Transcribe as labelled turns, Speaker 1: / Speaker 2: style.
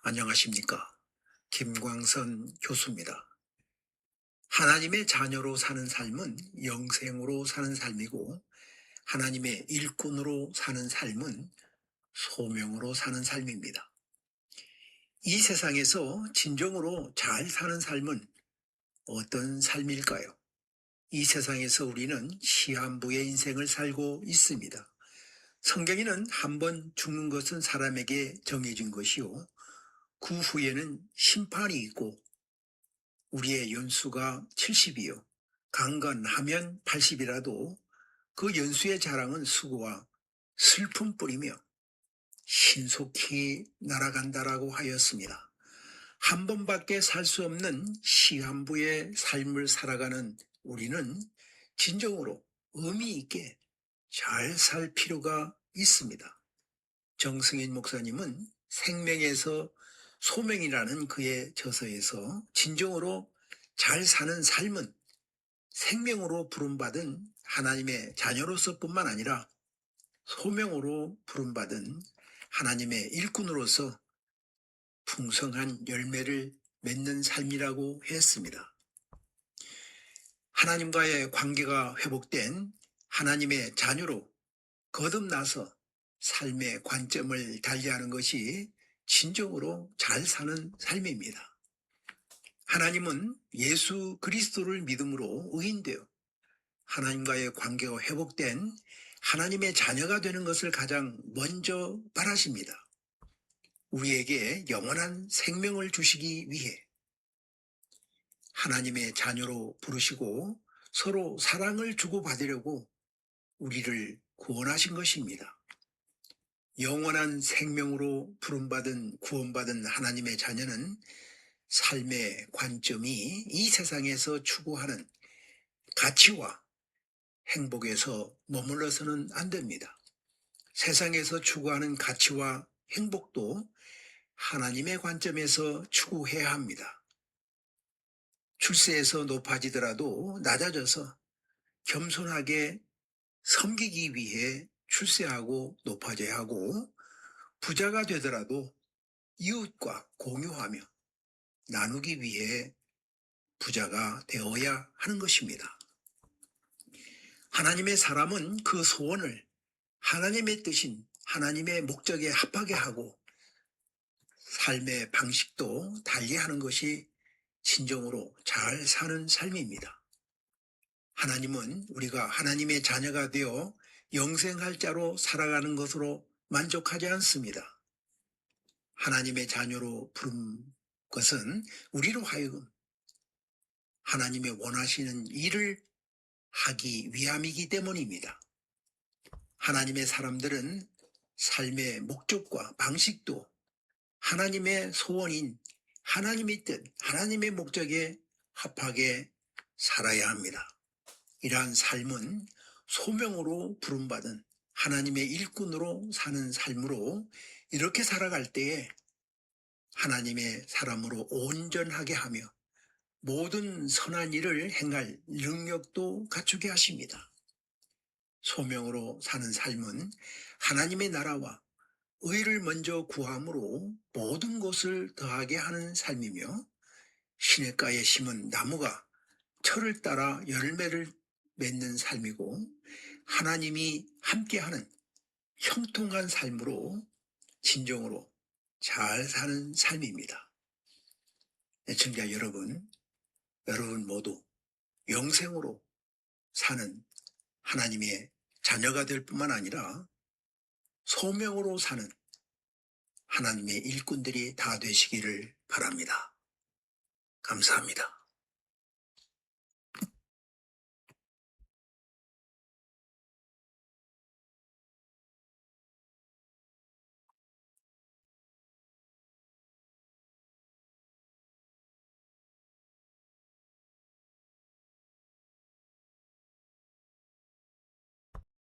Speaker 1: 안녕하십니까. 김광선 교수입니다. 하나님의 자녀로 사는 삶은 영생으로 사는 삶이고, 하나님의 일꾼으로 사는 삶은 소명으로 사는 삶입니다. 이 세상에서 진정으로 잘 사는 삶은 어떤 삶일까요? 이 세상에서 우리는 시한부의 인생을 살고 있습니다. 성경에는 한 번 죽는 것은 사람에게 정해진 것이요, 그 후에는 심판이 있고, 우리의 연수가 70이요. 강건하면 80이라도 그 연수의 자랑은 수고와 슬픔뿐이며 신속히 날아간다라고 하였습니다. 한 번밖에 살 수 없는 시한부의 삶을 살아가는 우리는 진정으로 의미 있게 잘 살 필요가 있습니다. 정승인 목사님은 생명에서 소명이라는 그의 저서에서 진정으로 잘 사는 삶은 생명으로 부름받은 하나님의 자녀로서뿐만 아니라 소명으로 부름받은 하나님의 일꾼으로서 풍성한 열매를 맺는 삶이라고 했습니다. 하나님과의 관계가 회복된 하나님의 자녀로 거듭나서 삶의 관점을 달리하는 것이 진정으로 잘 사는 삶입니다. 하나님은 예수 그리스도를 믿음으로 의인되어 하나님과의 관계가 회복된 하나님의 자녀가 되는 것을 가장 먼저 바라십니다. 우리에게 영원한 생명을 주시기 위해 하나님의 자녀로 부르시고 서로 사랑을 주고받으려고 우리를 구원하신 것입니다. 영원한 생명으로 부름받은 구원받은 하나님의 자녀는 삶의 관점이 이 세상에서 추구하는 가치와 행복에서 머물러서는 안 됩니다. 세상에서 추구하는 가치와 행복도 하나님의 관점에서 추구해야 합니다. 출세에서 높아지더라도 낮아져서 겸손하게 섬기기 위해 출세하고 높아져야 하고, 부자가 되더라도 이웃과 공유하며 나누기 위해 부자가 되어야 하는 것입니다. 하나님의 사람은 그 소원을 하나님의 뜻인 하나님의 목적에 합하게 하고 삶의 방식도 달리하는 것이 진정으로 잘 사는 삶입니다. 하나님은 우리가 하나님의 자녀가 되어 영생할 자로 살아가는 것으로 만족하지 않습니다. 하나님의 자녀로 부른 것은 우리로 하여금 하나님의 원하시는 일을 하기 위함이기 때문입니다. 하나님의 사람들은 삶의 목적과 방식도 하나님의 소원인 하나님의 뜻, 하나님의 목적에 합하게 살아야 합니다. 이러한 삶은 소명으로 부름받은 하나님의 일꾼으로 사는 삶으로 이렇게 살아갈 때에 하나님의 사람으로 온전하게 하며 모든 선한 일을 행할 능력도 갖추게 하십니다. 소명으로 사는 삶은 하나님의 나라와 의를 먼저 구함으로 모든 것을 더하게 하는 삶이며, 시냇가에 심은 나무가 철을 따라 열매를 맺는 삶이고, 하나님이 함께하는 형통한 삶으로 진정으로 잘 사는 삶입니다. 애청자 여러분, 여러분 모두 영생으로 사는 하나님의 자녀가 될 뿐만 아니라 소명으로 사는 하나님의 일꾼들이 다 되시기를 바랍니다. 감사합니다.